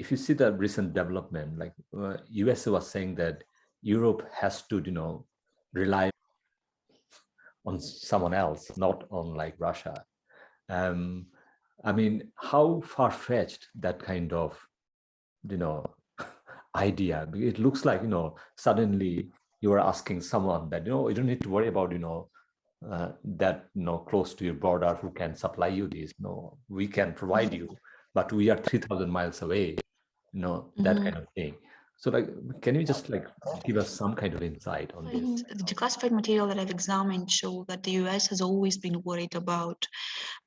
if you see the recent development, like USA was saying that Europe has to, rely on someone else, not on like Russia. Um, I mean, how far-fetched that kind of, you know, idea. It looks like, suddenly you are asking someone that, you don't need to worry about, that, close to your border who can supply you this. No, we can provide you, but we are 3,000 miles away, that kind of thing. So like, can you just like give us some kind of insight on this? The declassified material that I've examined show that the US has always been worried about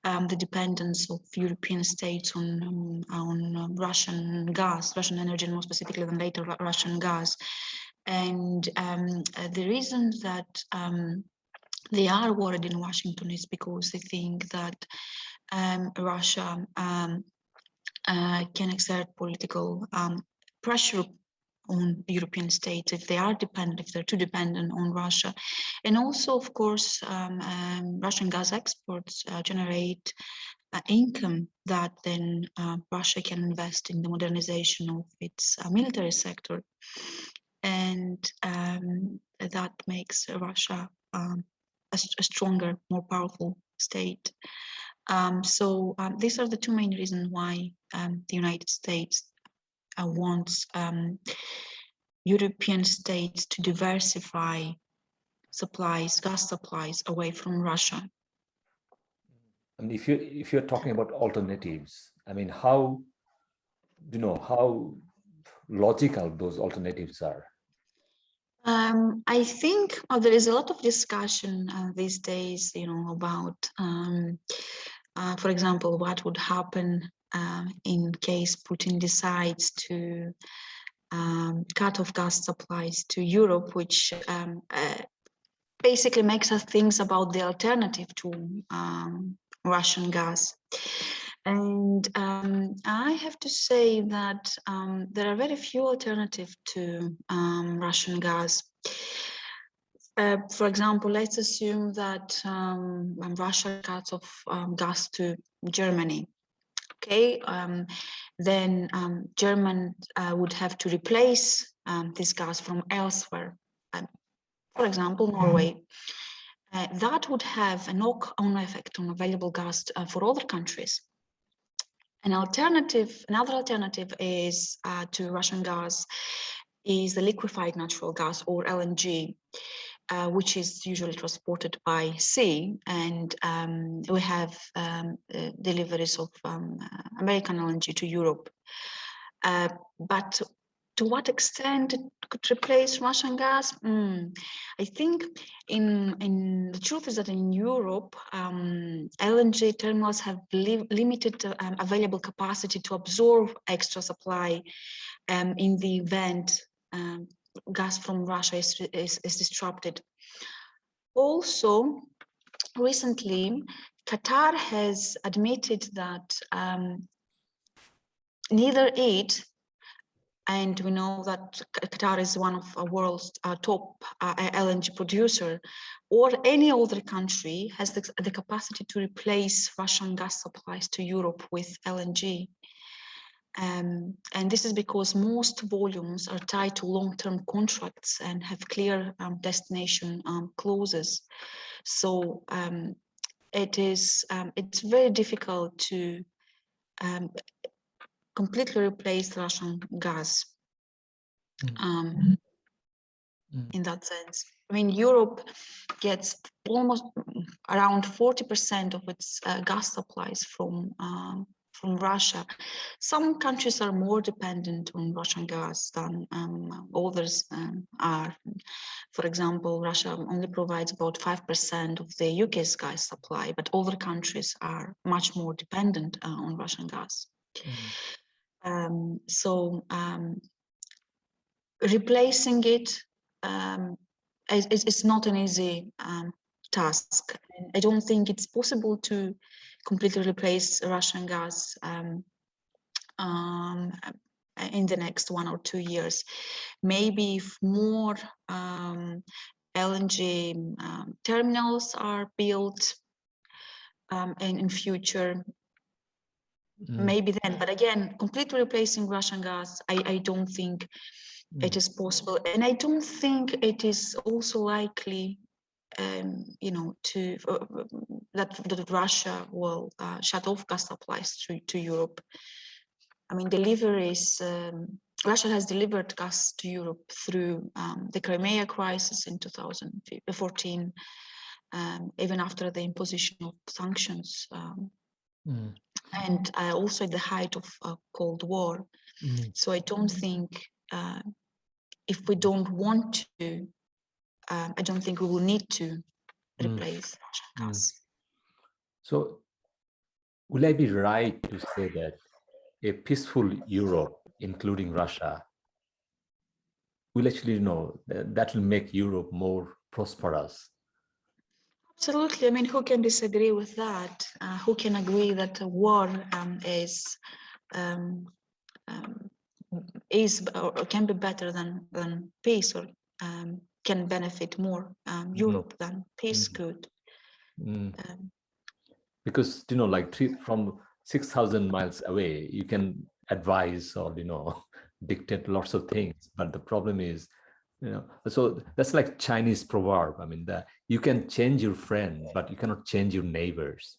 the dependence of European states on Russian gas, Russian energy, and more specifically than later Russian gas. And the reason that they are worried in Washington is because they think that Russia can exert political pressure on European states if they are dependent, if they're too dependent on Russia. And also, of course, Russian gas exports generate income that then Russia can invest in the modernization of its military sector. And that makes Russia a stronger, more powerful state. So these are the two main reasons why the United States wants European states to diversify supplies, gas supplies away from Russia. And if you're talking about alternatives, I mean, how logical those alternatives are? I think there is a lot of discussion these days, about, for example, what would happen in case Putin decides to cut off gas supplies to Europe, which basically makes us think about the alternative to Russian gas. And I have to say that there are very few alternatives to Russian gas. For example, let's assume that Russia cuts off gas to Germany. Okay, then Germany would have to replace this gas from elsewhere. For example, Norway. That would have a knock-on effect on available gas for other countries. Another alternative is to Russian gas is the liquefied natural gas, or LNG, which is usually transported by sea, and we have deliveries of American LNG to Europe. But to what extent it could replace Russian gas? I think the truth is that in Europe, LNG terminals have limited available capacity to absorb extra supply in the event gas from Russia is disrupted. Also, recently, Qatar has admitted that neither it, and we know that Qatar is one of the world's top LNG producer, or any other country has the capacity to replace Russian gas supplies to Europe with LNG. And this is because most volumes are tied to long-term contracts and have clear destination clauses. So it's very difficult to completely replace Russian gas in that sense. I mean, Europe gets almost around 40% of its gas supplies from Russia. Some countries are more dependent on Russian gas than others are. For example, Russia only provides about 5% of the UK's gas supply, but other countries are much more dependent on Russian gas. So replacing it is not an easy task. I don't think it's possible to completely replace Russian gas in the next 1 or 2 years. Maybe if more LNG terminals are built in future, maybe then. But again, completely replacing Russian gas, I don't think it is possible. And I don't think it is also likely, you know, that Russia will shut off gas supplies to Europe. I mean, deliveries, Russia has delivered gas to Europe through the Crimea crisis in 2014, even after the imposition of sanctions, and also at the height of Cold War. So I don't think, if we don't want to, I don't think we will need to replace Russian gas. So will I be right to say that a peaceful Europe, including Russia, will actually, you know, that will make Europe more prosperous? Absolutely. I mean, who can disagree with that? Who can agree that a war is or can be better than peace, or can benefit more Europe than peace could? Because, you know, like from 6,000 miles away, you can advise or, you know, dictate lots of things. But the problem is, you know, so that's like Chinese proverb. I mean, you can change your friend, but you cannot change your neighbors.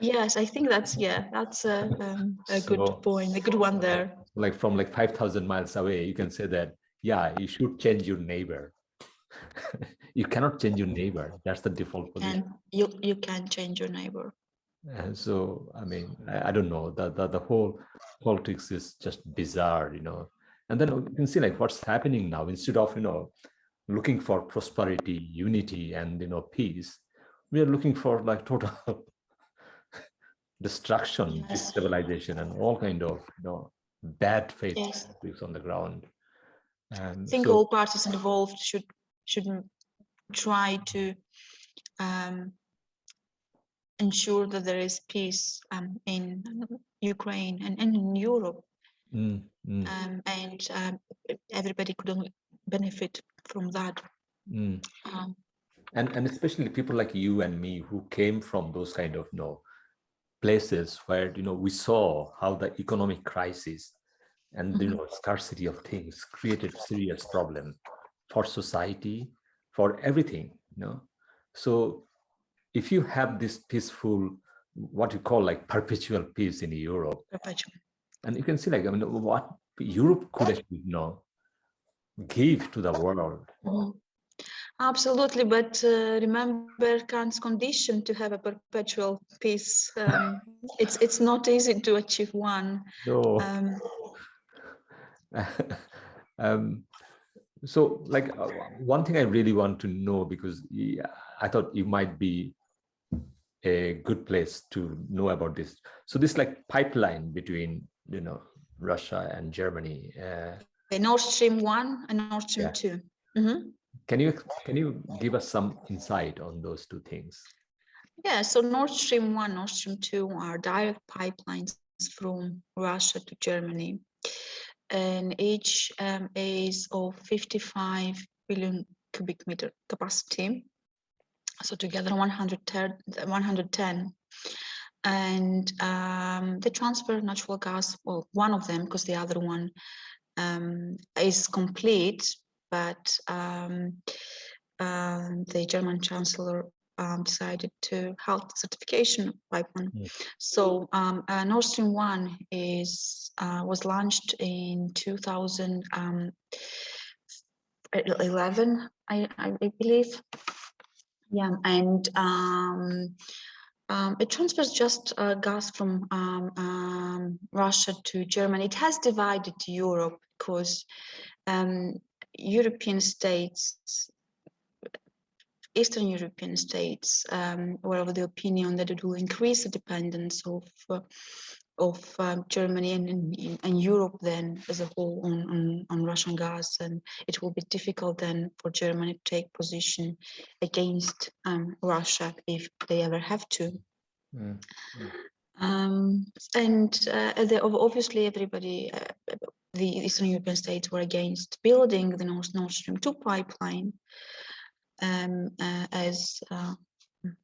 Yes, I think that's a good point, a good one there. Like from like 5,000 miles away, you can say that, yeah, you should change your neighbor. You cannot change your neighbor. That's the default position. And you can change your neighbor. And so, I mean, I don't know, the whole politics is just bizarre, you know. And then you can see like what's happening now. Instead of, you know, looking for prosperity, unity, and, you know, peace, we are looking for like total destruction, destabilization, and all kind of, you know, bad faith politics on the ground. I think all parties involved should try to ensure that there is peace in Ukraine and in Europe, and everybody could only benefit from that. And especially people like you and me who came from those kind of, you know, places where, you know, we saw how the economic crisis and, you know, scarcity of things created serious problem for society, for everything, you know. So if you have this peaceful, what you call like perpetual peace in Europe, and you can see like, I mean, what Europe could actually, you know, give to the world. Absolutely, but remember Kant's condition to have a perpetual peace. It's not easy to achieve one. No. So like one thing I really want to know, because I thought you might be a good place to know about this. So this like pipeline between, you know, Russia and Germany. Nord Stream 1 and Nord Stream 2. Can you give us some insight on those two things? Yeah, so Nord Stream 1, Nord Stream 2 are direct pipelines from Russia to Germany, and each is of 55 billion cubic meter capacity. So together 110. And they transfer natural gas, well, one of them, because the other one is complete, but the German Chancellor decided to halt the certification pipeline. So Nord Stream 1 was launched in 2011, I believe. Yeah, and it transfers just gas from Russia to Germany. It has divided Europe because European states, Eastern European states, were of the opinion that it will increase the dependence of Germany and Europe then as a whole on Russian gas, and it will be difficult then for Germany to take position against Russia if they ever have to. And obviously everybody, the Eastern European states were against building the Nord Stream 2 pipeline, as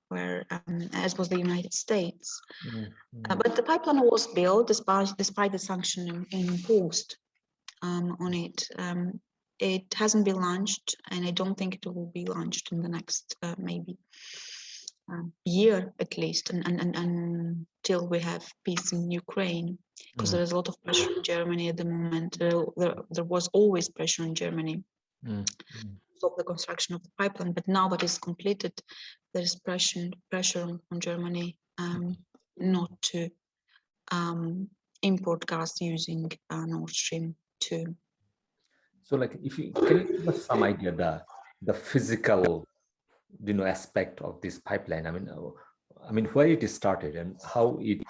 where as was the United States. Mm. But the pipeline was built despite the sanction imposed on it. It hasn't been launched, and I don't think it will be launched in the next maybe year at least, and until we have peace in Ukraine, because there is a lot of pressure in Germany at the moment. There was always pressure in Germany to stop the construction of the pipeline, but now that it's completed, there is pressure on Germany not to import gas using Nord Stream 2. So, like, if you can you give us some idea the physical, aspect of this pipeline? I mean, where it started and how it,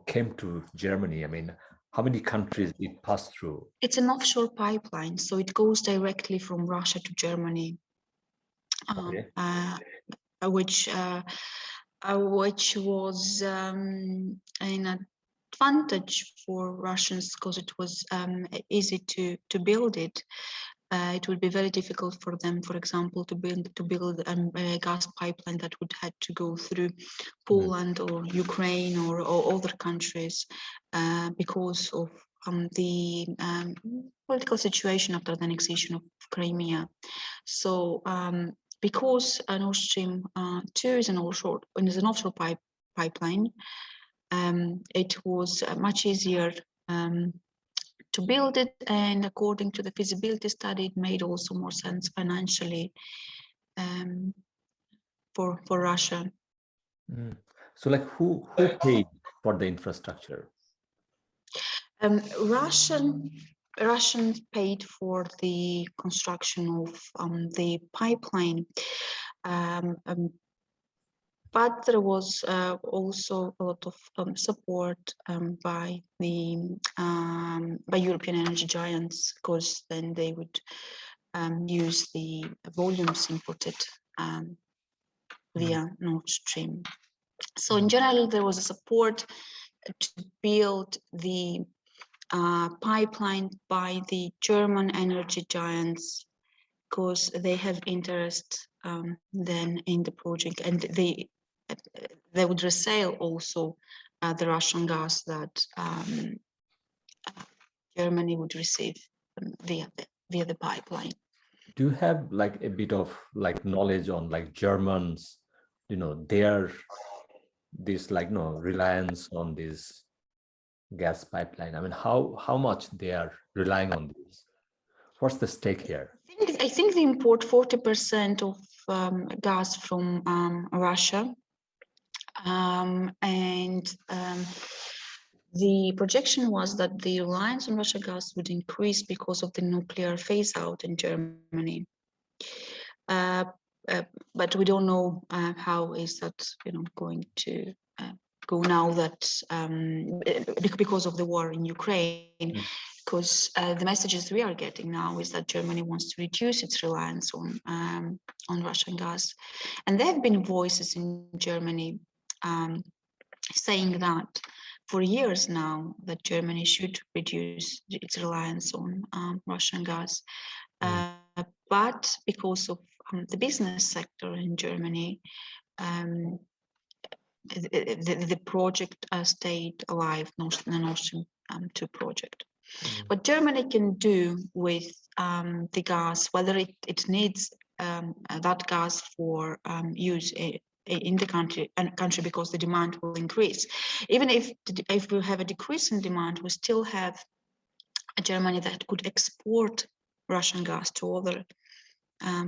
came to Germany. I mean, how many countries it passed through? It's an offshore pipeline, so it goes directly from Russia to Germany, Okay. which was an advantage for Russians because it was easy to build it. It would be very difficult for them, for example, to build a gas pipeline that would have to go through Poland or Ukraine or other countries because of the political situation after the annexation of Crimea. So because Nord Stream 2 is an offshore pipeline, it was much easier to build it, and according to the feasibility study, it made also more sense financially for Russia. So, like, who paid for the infrastructure? Russians paid for the construction of the pipeline, but there was also a lot of support by European energy giants, because then they would use the volumes imported via Nord Stream. So in general, there was a support to build the pipeline by the German energy giants, because they have interest then in the project, and they would resell also the Russian gas that Germany would receive via the pipeline. Do you have like a bit of like knowledge on like Germans, their this like reliance on this gas pipeline? I mean, how much they are relying on this? What's the stake here? I think they import 40% of gas from Russia, and the projection was that the reliance on Russian gas would increase because of the nuclear phase out in Germany. But we don't know how is that going to go now that because of the war in Ukraine, because the messages we are getting now is that Germany wants to reduce its reliance on Russian gas, and there have been voices in Germany saying that for years now that Germany should reduce its reliance on Russian gas, but because of the business sector in Germany, the project stayed alive, the Nord Stream 2 project. What Germany can do with the gas, whether it needs that gas for use in the country because the demand will increase. Even if we have a decrease in demand, we still have a Germany that could export Russian gas to other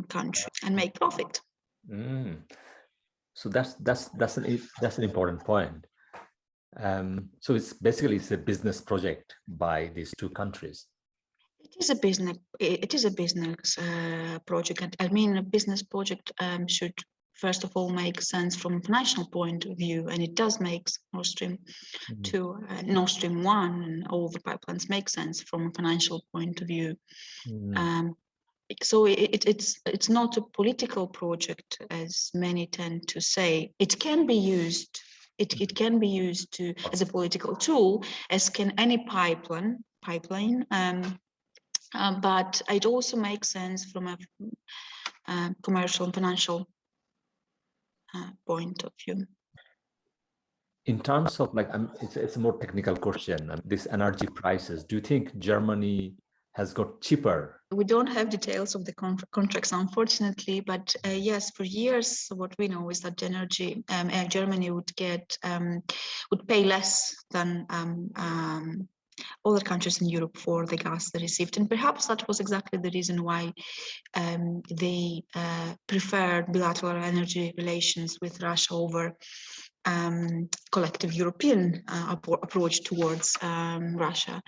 countries and make profit. So that's an important point. So it's a business project by these two countries. It is a business. It is a business project. I mean, a business project should first of all make sense from a financial point of view, and it does make Nord Stream 2, Nord Stream 1, and all the pipelines make sense from a financial point of view. So it's not a political project, as many tend to say. It can be used. It can be used as a political tool, as can any pipeline. But it also makes sense from a commercial and financial point of view. In terms of like, it's a more technical question. This energy prices, do you think Germany has got cheaper? We don't have details of the contracts, unfortunately, but yes, for years, what we know is that Germany would pay less than other countries in Europe for the gas they received, and perhaps that was exactly the reason why they preferred bilateral energy relations with Russia over collective European approach towards Russia,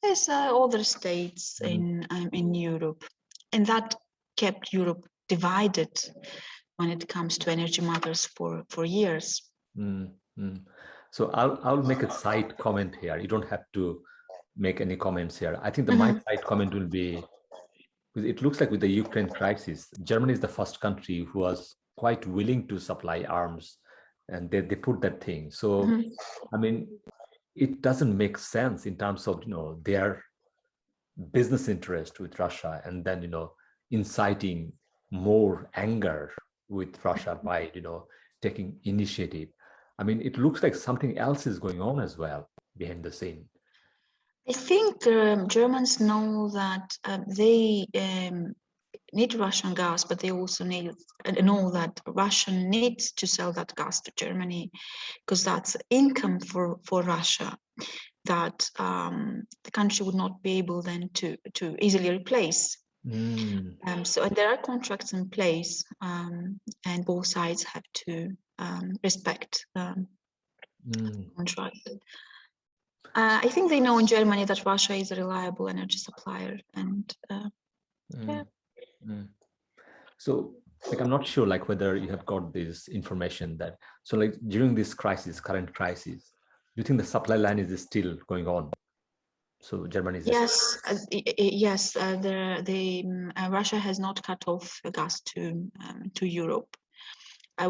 as other states in Europe, and that kept Europe divided when it comes to energy matters for years. So I'll make a side comment here. You don't have to make any comments here. I think my side comment will be, because it looks like with the Ukraine crisis, Germany is the first country who was quite willing to supply arms, and they put that thing. So, I mean, it doesn't make sense in terms of, their business interest with Russia, and then, inciting more anger with Russia by, taking initiative. I mean, it looks like something else is going on as well behind the scene. I think Germans know that they need Russian gas, but they also know that Russia needs to sell that gas to Germany, because that's income for Russia that the country would not be able then to easily replace. So there are contracts in place, and both sides have to respect contract. I think they know in Germany that Russia is a reliable energy supplier, and yeah. So, like, I'm not sure, like, whether you have got this information that, so like during this crisis, current crisis, do you think the supply line is still going on? So Germany is yes, Russia has not cut off gas to Europe.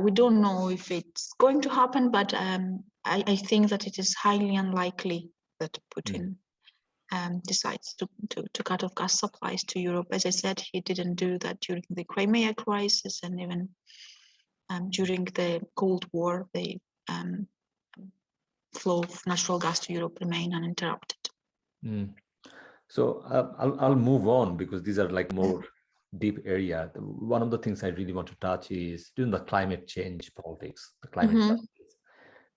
We don't know if it's going to happen, but I think that it is highly unlikely that Putin decides to cut off gas supplies to Europe. As I said, he didn't do that during the Crimea crisis, and even during the Cold War, the flow of natural gas to Europe remained uninterrupted. So I'll move on, because these are like more deep area. One of the things I really want to touch is during the climate change politics, the climate justice.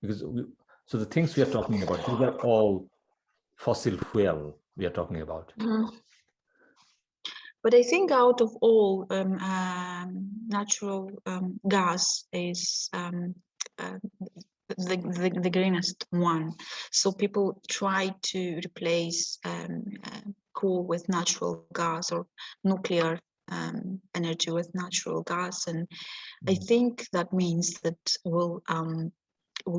Because so the things we are talking about, these are all fossil fuel we are talking about. But I think out of all, natural gas is the greenest one. So people try to replace coal with natural gas, or nuclear energy with natural gas, and I think that means that we'll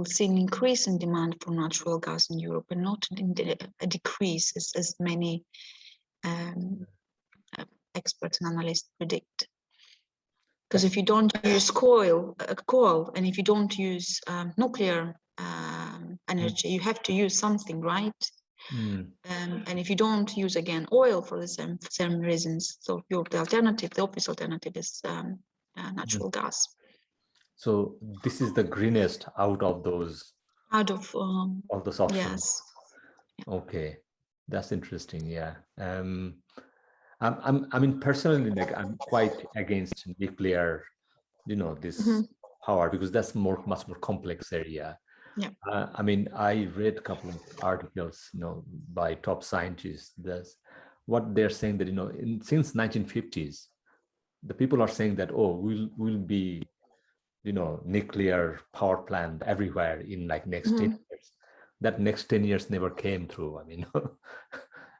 see an increase in demand for natural gas in Europe, and not a decrease as many experts and analysts predict. Because if you don't use coal, and if you don't use nuclear energy, you have to use something, right? And if you don't use, again, oil for the same reasons, so the obvious alternative is natural gas. So this is the greenest out of those. Out of those options. Yes. Okay, that's interesting. Yeah. I mean, personally, like, I'm quite against nuclear, this power, because that's much more complex area. Yeah. I mean, I read a couple of articles, by top scientists. That's what they're saying, that, since 1950s, the people are saying that, oh, we'll be, nuclear power plant everywhere in like next 10 years. That next 10 years never came through. I mean,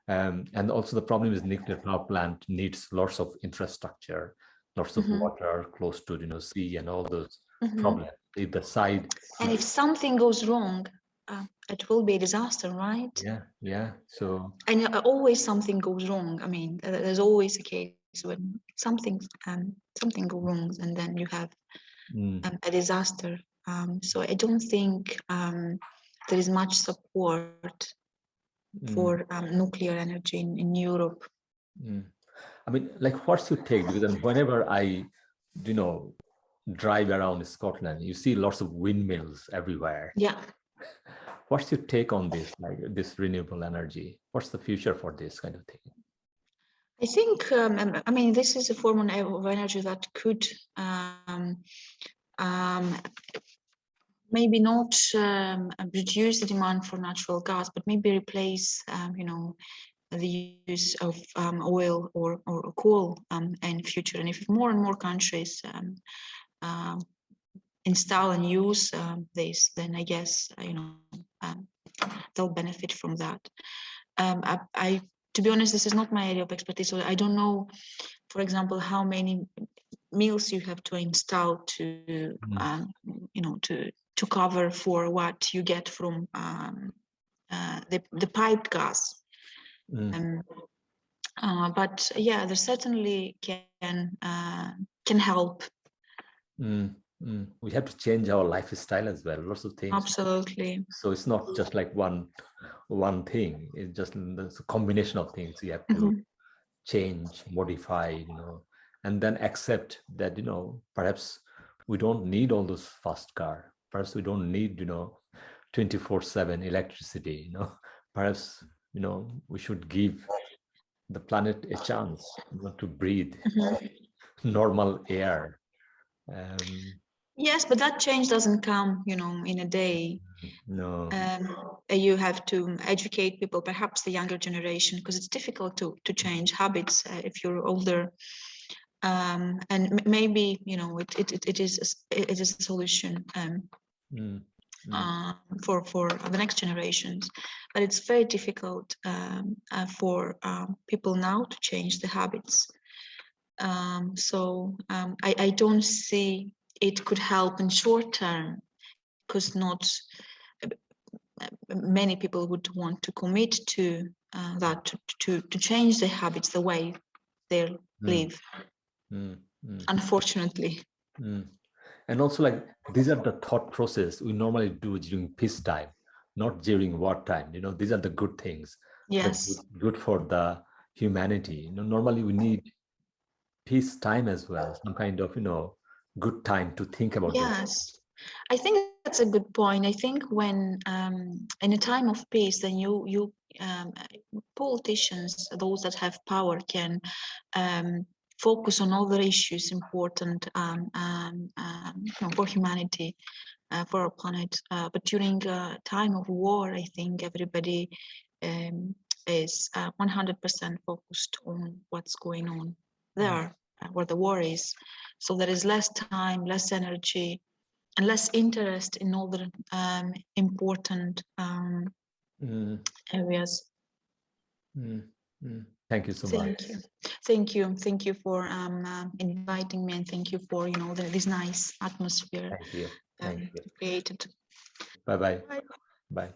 and also the problem is nuclear power plant needs lots of infrastructure, lots of water close to, sea, and all those problems. If the side, and if something goes wrong, it will be a disaster, right? Yeah. So, and always something goes wrong. I mean, there's always a case when something goes wrong, and then you have a disaster. So I don't think there is much support for nuclear energy in Europe. I mean, like, what's your take? Because then whenever I, drive around Scotland, you see lots of windmills everywhere. Yeah. What's your take on this, like this renewable energy? What's the future for this kind of thing? I think, I mean, this is a form of energy that could um, maybe not reduce the demand for natural gas, but maybe replace, the use of oil or coal in future. And if more and more countries install and use this, then I guess, they'll benefit from that. To be honest, this is not my area of expertise, so I don't know, for example, how many mills you have to install to, to cover for what you get from the piped gas. But yeah, there certainly can help. We have to change our lifestyle as well, lots of things. Absolutely. So it's not just like one thing, it's just a combination of things you have to change, modify, and then accept that, perhaps we don't need all those fast car, perhaps we don't need 24/7 electricity, perhaps we should give the planet a chance to breathe normal air. Yes, but that change doesn't come, in a day. No. You have to educate people, perhaps the younger generation, because it's difficult to change habits if you're older. And maybe it is a solution for the next generations, but it's very difficult for people now to change the habits. So I don't see it could help in short term, because not many people would want to commit to that, to change their habits, the way they live, unfortunately. And also, like, these are the thought process we normally do during peacetime, not during wartime. These are the good things. Yes. Good for the humanity. Normally we need peacetime as well, some kind of good time to think about this. Yes, I think that's a good point. I think when in a time of peace, then you politicians, those that have power, can focus on other issues important for humanity, for our planet. But during a time of war, I think everybody is 100% focused on what's going on there, where the war is. So there is less time, less energy, and less interest in other important areas. Thank you so much. Thank you for inviting me, and thank you for this nice atmosphere Thank you. created. Bye bye. Bye.